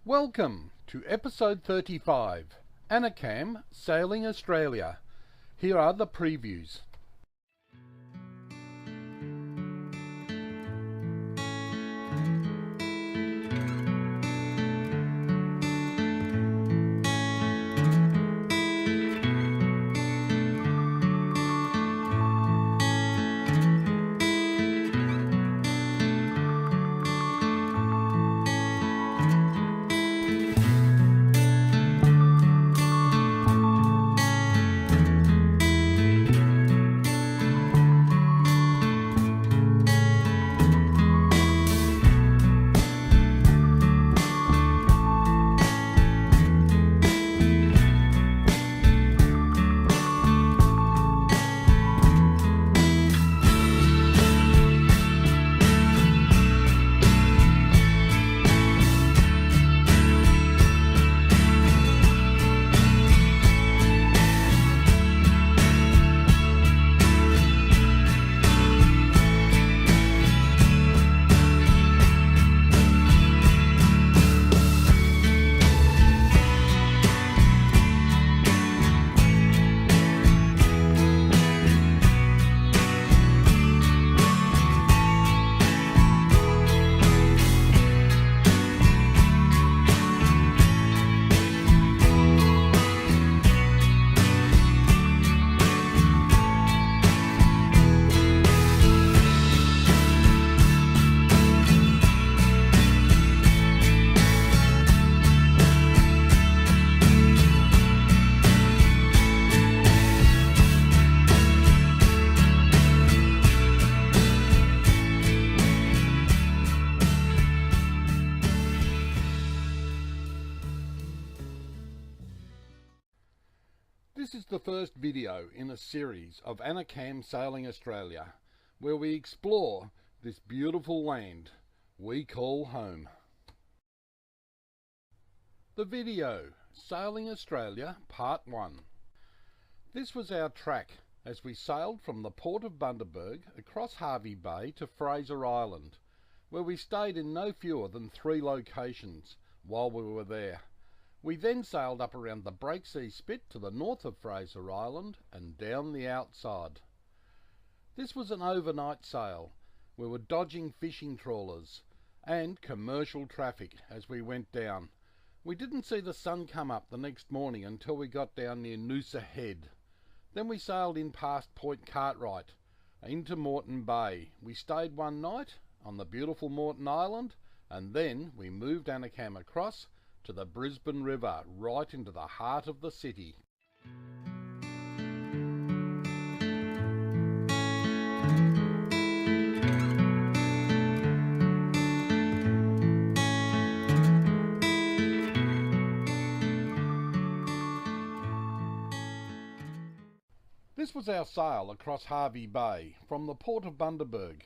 Welcome to episode 35, Annecam Sailing Australia. Here are the previews. This is the first video in a series of Annecam Sailing Australia, where we explore this beautiful land we call home. The video, Sailing Australia Part 1. This was our track as we sailed from the port of Bundaberg across Hervey Bay to Fraser Island, where we stayed in no fewer than 3 locations while we were there. We then sailed up around the Breaksea Spit to the north of Fraser Island and down the outside. This was an overnight sail. We were dodging fishing trawlers and commercial traffic as we went down. We didn't see the sun come up the next morning until we got down near Noosa Head. Then we sailed in past Point Cartwright into Moreton Bay. We stayed one night on the beautiful Moreton Island, and then we moved Annecam across to the Brisbane River, right into the heart of the city. This was our sail across Hervey Bay from the port of Bundaberg.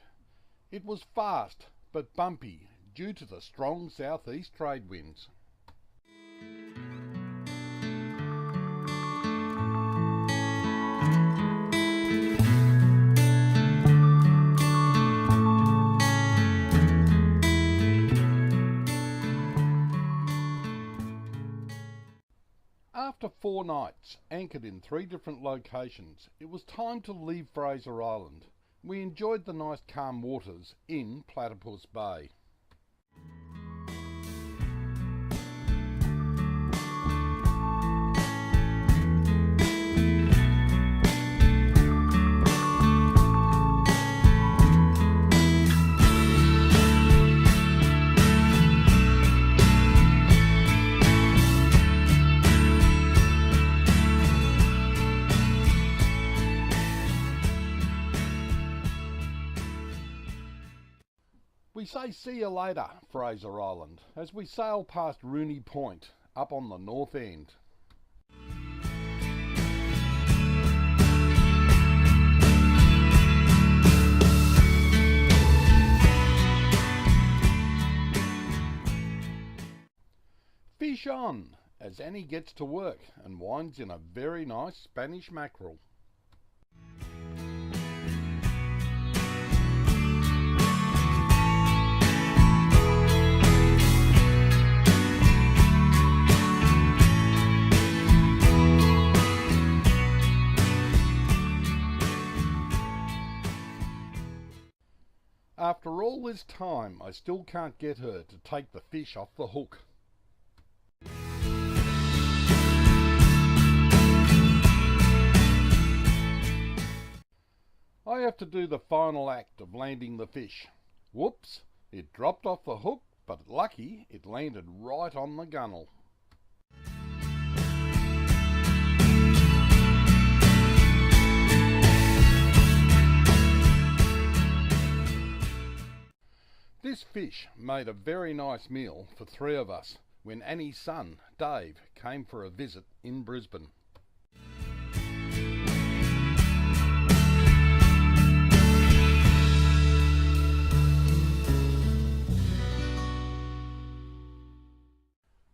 It was fast but bumpy due to the strong southeast trade winds. After 4 nights, anchored in 3 different locations, it was time to leave Fraser Island. We enjoyed the nice calm waters in Platypus Bay. We say see you later, Fraser Island, as we sail past Rooney Point, up on the north end. Fish on, as Annie gets to work and winds in a very nice Spanish mackerel. After all this time, I still can't get her to take the fish off the hook. I have to do the final act of landing the fish. Whoops, it dropped off the hook, but lucky it landed right on the gunnel. This fish made a very nice meal for 3 of us when Annie's son, Dave, came for a visit in Brisbane.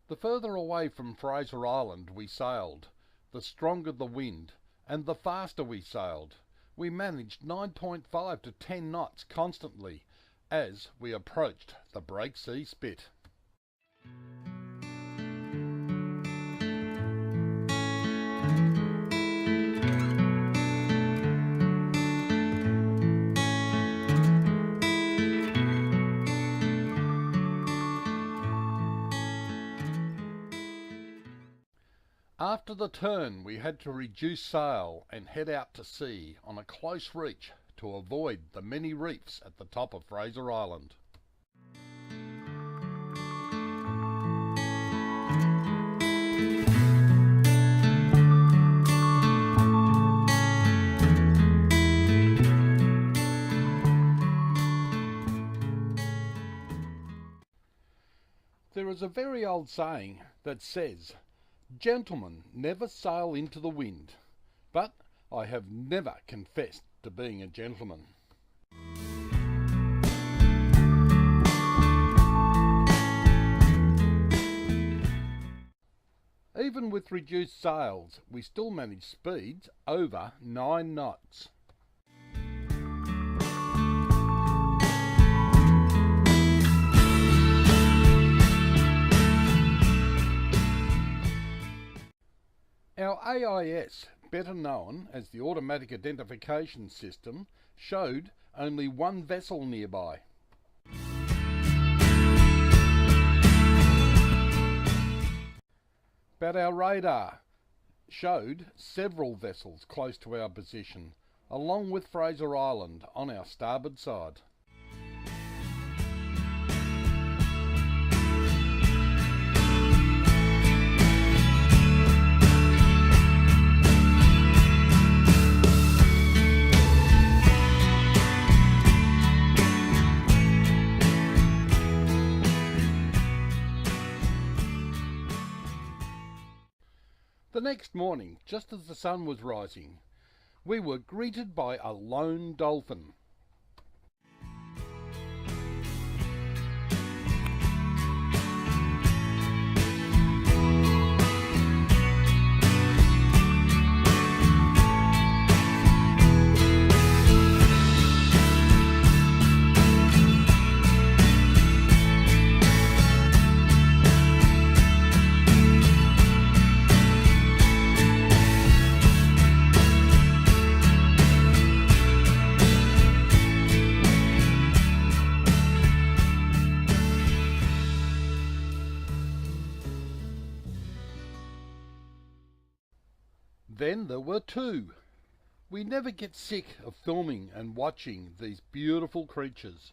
The further away from Fraser Island we sailed, the stronger the wind and the faster we sailed. We managed 9.5 to 10 knots constantly as we approached the Breaksea Spit. After the turn, we had to reduce sail and head out to sea on a close reach to avoid the many reefs at the top of Fraser Island. There is a very old saying that says, "Gentlemen never sail into the wind," but I have never confessed to being a gentleman. Even with reduced sails, we still manage speeds over 9 knots. Our AIS, better known as the Automatic Identification System, showed only one vessel nearby. But our radar showed several vessels close to our position, along with Fraser Island on our starboard side. The next morning, just as the sun was rising, we were greeted by a lone dolphin. Then there were 2. We never get sick of filming and watching these beautiful creatures.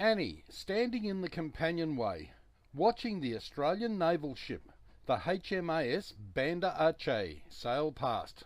Annie, standing in the companionway, watching the Australian naval ship The HMAS Bundaberg sailed past.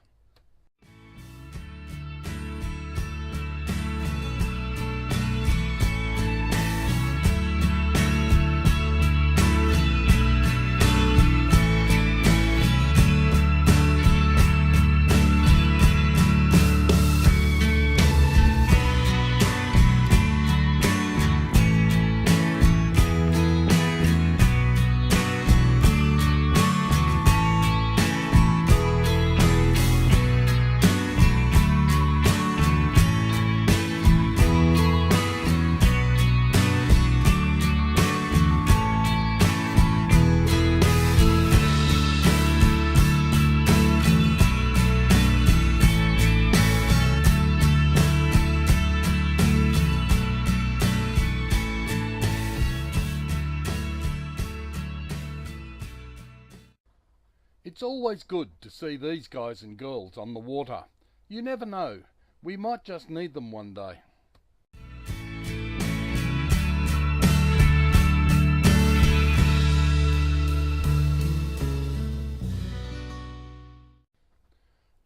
It's always good to see these guys and girls on the water. You never know, we might just need them one day.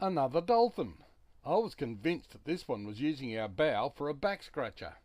Another dolphin. I was convinced that this one was using our bow for a back scratcher.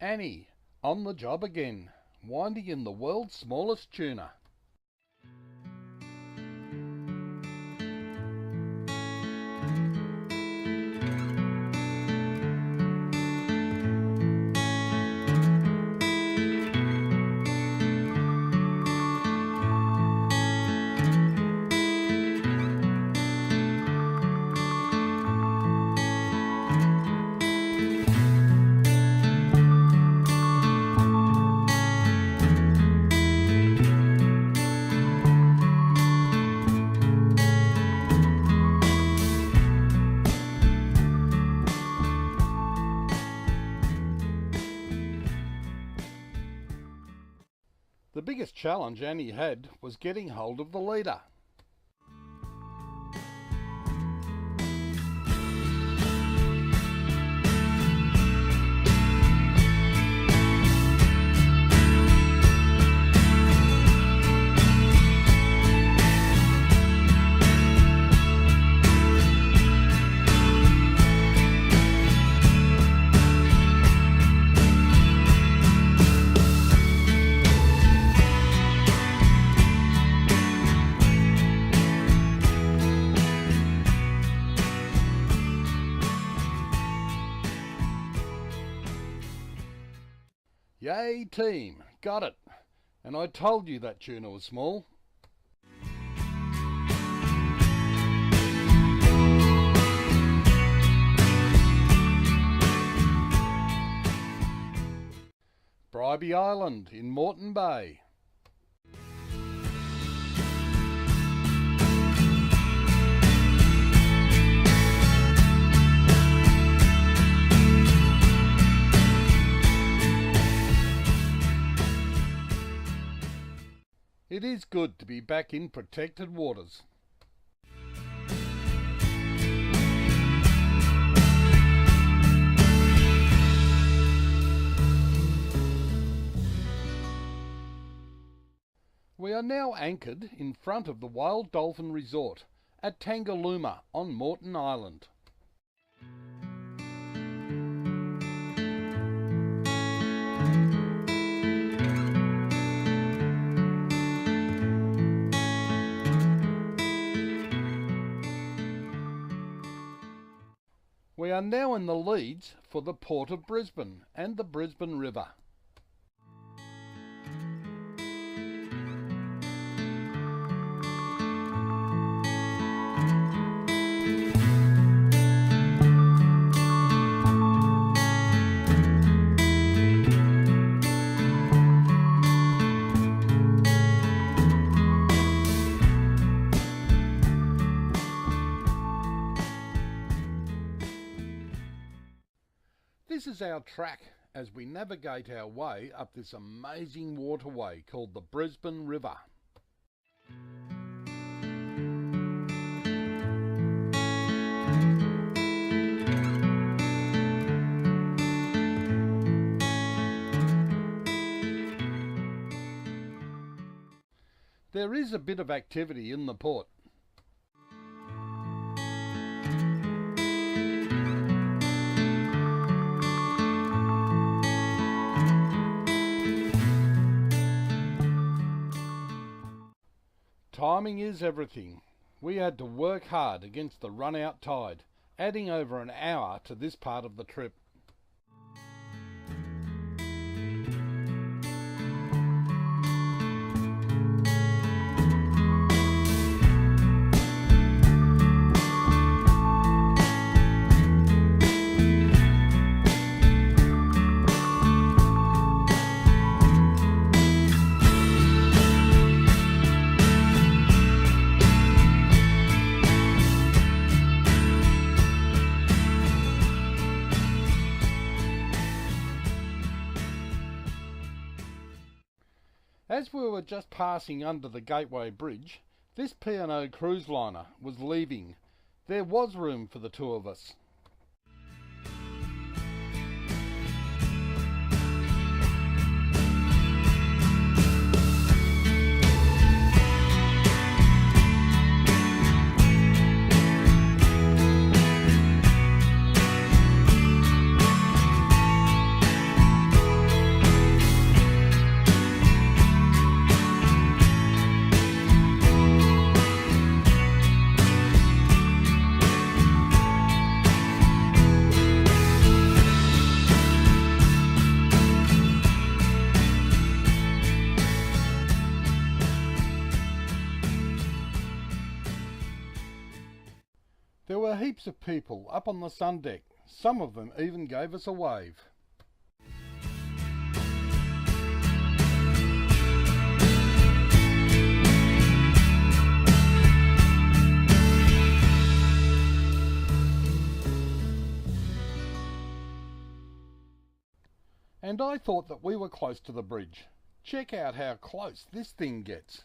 Annie, on the job again, winding in the world's smallest tuna. The biggest challenge Annie had was getting hold of the leader. Yay team, got it. And I told you that tuna was small. Bribie Island in Moreton Bay. It is good to be back in protected waters. We are now anchored in front of the Wild Dolphin Resort at Tangalooma on Moreton Island. We are now in the leads for the Port of Brisbane and the Brisbane River. This is our track as we navigate our way up this amazing waterway called the Brisbane River. There is a bit of activity in the port. Timing is everything. We had to work hard against the run-out tide, adding over an hour to this part of the trip. As we were just passing under the Gateway Bridge, this P&O cruise liner was leaving. There was room for the two of us. There were heaps of people up on the sun deck. Some of them even gave us a wave. And I thought that we were close to the bridge. Check out how close this thing gets.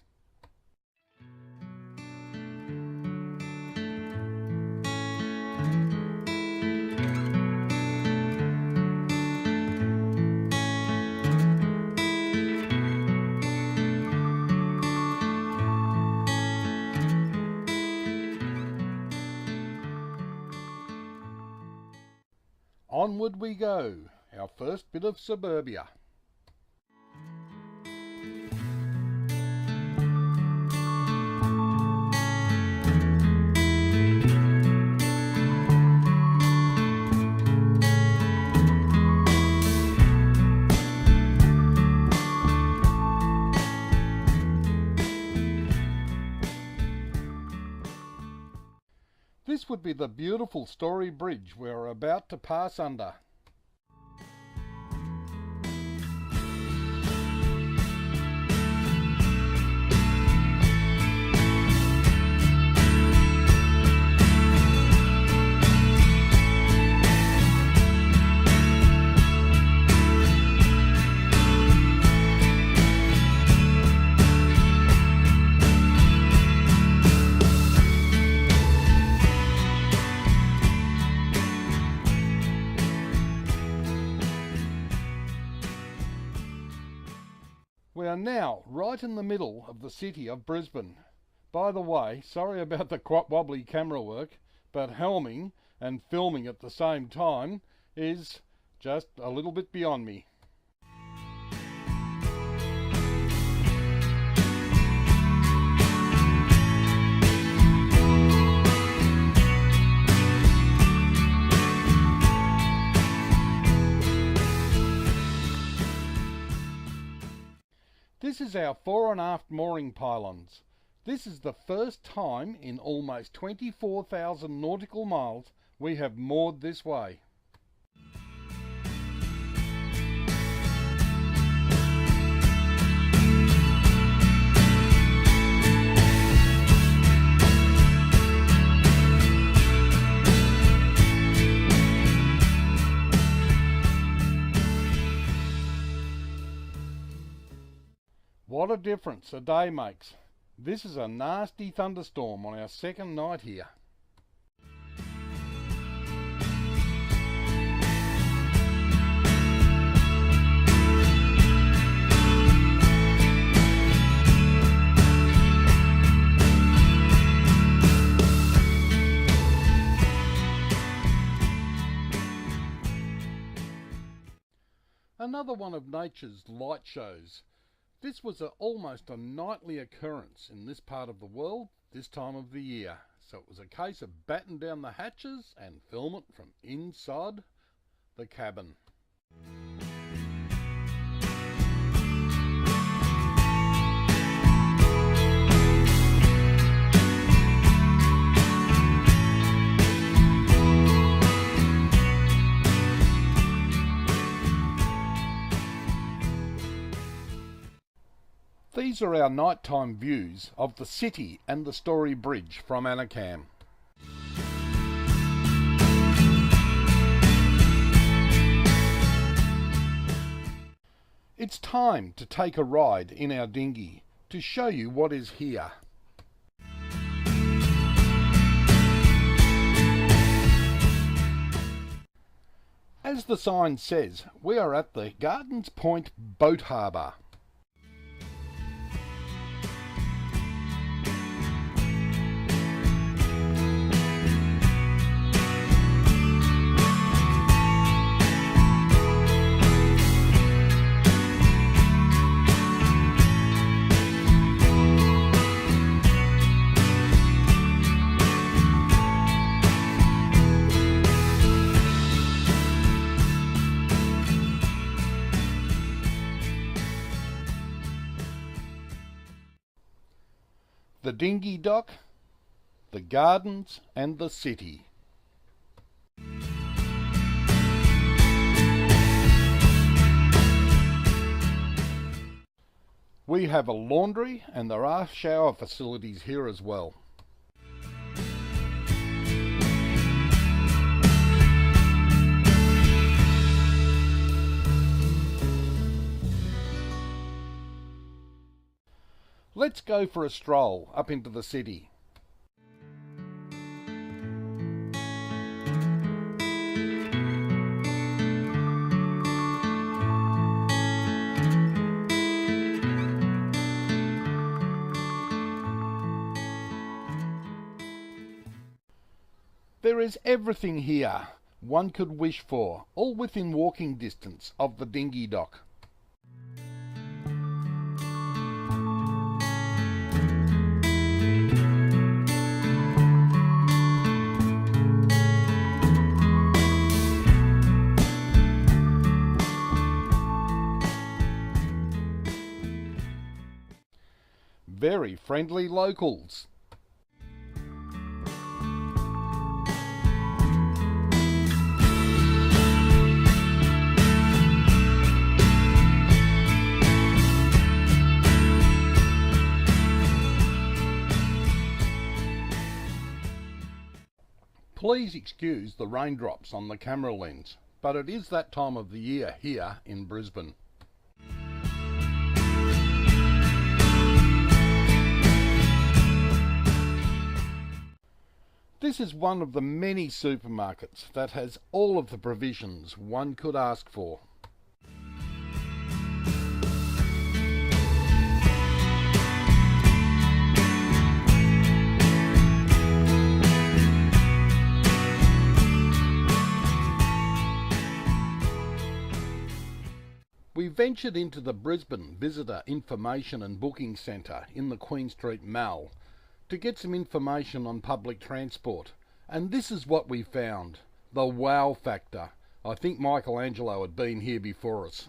Onward we go, our first bit of suburbia. This would be the beautiful Story Bridge we're about to pass under. We are now right in the middle of the city of Brisbane. By the way, sorry about the wobbly camera work, but helming and filming at the same time is just a little bit beyond me. This is our fore and aft mooring pylons. This is the first time in almost 24,000 nautical miles we have moored this way. What a difference a day makes. This is a nasty thunderstorm on our second night here. Another one of nature's light shows. This was almost a nightly occurrence in this part of the world this time of the year, so it was a case of batten down the hatches and film it from inside the cabin. These are our nighttime views of the city and the Story Bridge from Annecam. It's time to take a ride in our dinghy to show you what is here. As the sign says, we are at the Gardens Point Boat Harbour. The dinghy dock, the gardens and the city. We have a laundry and there are shower facilities here as well. Let's go for a stroll up into the city. There is everything here one could wish for, all within walking distance of the dinghy dock. Very friendly locals. Please excuse the raindrops on the camera lens, but it is that time of the year here in Brisbane. This is one of the many supermarkets that has all of the provisions one could ask for. We ventured into the Brisbane Visitor Information and Booking Centre in the Queen Street Mall to get some information on public transport. And this is what we found. The wow factor. I think Michelangelo had been here before us.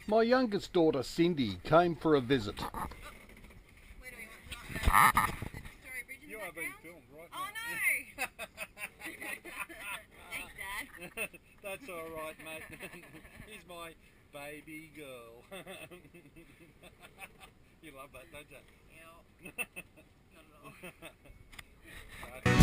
My youngest daughter Cindy came for a visit. Where do we want to Story Bridge in the You are being background? filmed right Oh now. no! Thanks, Dad. That's all right, mate. He's my baby girl. You love that, don't you? Yeah. Not at all.